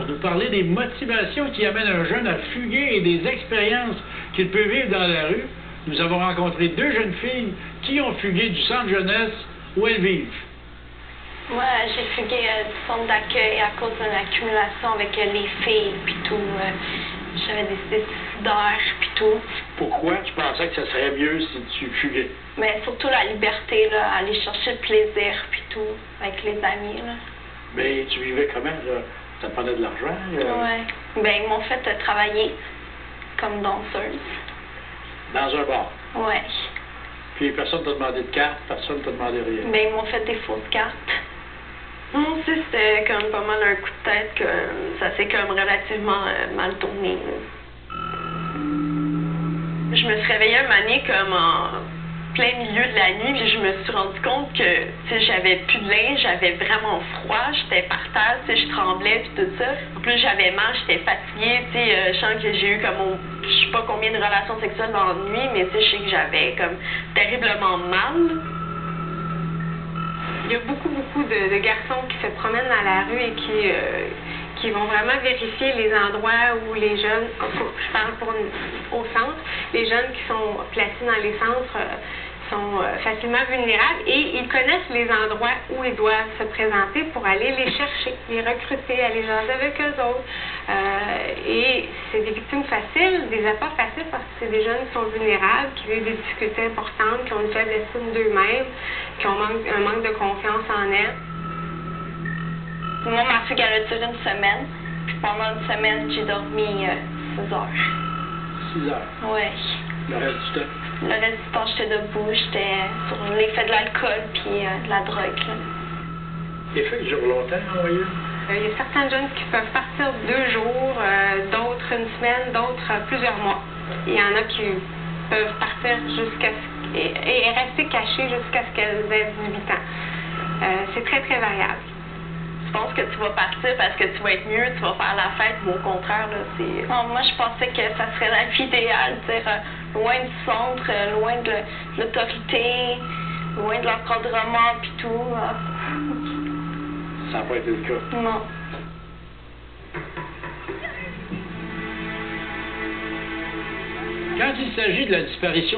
pour nous parler des motivations qui amènent un jeune à fuguer et des expériences qu'il peut vivre dans la rue. Nous avons rencontré deux jeunes filles qui ont fugué du centre jeunesse où elles vivent. Moi, j'ai fugué du centre d'accueil à cause d'une accumulation avec les filles puis tout. J'avais des suicidaires puis tout. Pourquoi tu pensais que ça serait mieux si tu fuguais? Mais surtout la liberté, là, aller chercher le plaisir puis tout, avec les amis, là. Mais tu vivais comment, là? Ça te prenait de l'argent? Ouais. Ben, ils m'ont fait travailler comme danseuse. Dans un bar? Ouais. Puis personne t'a demandé de carte, personne t'a demandé rien? Ben, ils m'ont fait des fausses cartes. Moi aussi, c'était quand même pas mal un coup de tête que ça s'est quand même relativement mal tourné. Je me suis réveillée un moment donné comme en plein milieu de la nuit, puis je me suis rendu compte que j'avais plus de linge, j'avais vraiment froid, j'étais par terre, je tremblais puis tout ça. En plus, j'avais mal, j'étais fatiguée, je sens que j'ai eu comme je sais pas combien de relations sexuelles dans la nuit, mais je sais que j'avais comme terriblement mal. Il y a beaucoup de garçons qui se promènent dans la rue et qui vont vraiment vérifier les endroits où les jeunes, je parle au centre, les jeunes qui sont placés dans les centres sont facilement vulnérables et ils connaissent les endroits où ils doivent se présenter pour aller les chercher, les recruter, aller jaser avec eux autres. Et c'est des victimes faciles, des appâts faciles parce que c'est des jeunes qui sont vulnérables, qui vivent des difficultés importantes, qui ont une faible estime d'eux-mêmes, qui ont un manque de confiance en elles. Moi, ma fugue, elle a duré une semaine. Puis pendant une semaine, j'ai dormi 6 heures. 6 heures? Oui. Le reste du temps? Le reste du temps, j'étais debout, j'étais sur l'effet de l'alcool puis de la drogue. Les fugues durent longtemps en moyenne? Il y a certains jeunes qui peuvent partir 2 jours, d'autres une semaine, d'autres plusieurs mois. Il y en a qui peuvent partir et rester cachés jusqu'à ce qu'elles aient 18 ans. C'est très, très variable. Je pense que tu vas partir parce que tu vas être mieux, tu vas faire la fête, mais au contraire, là, c'est... Non, moi, je pensais que ça serait la vie idéale, loin du centre, loin de l'autorité, loin de l'encadrement, puis tout. Ça n'a pas été le cas? Non. Quand il s'agit de la disparition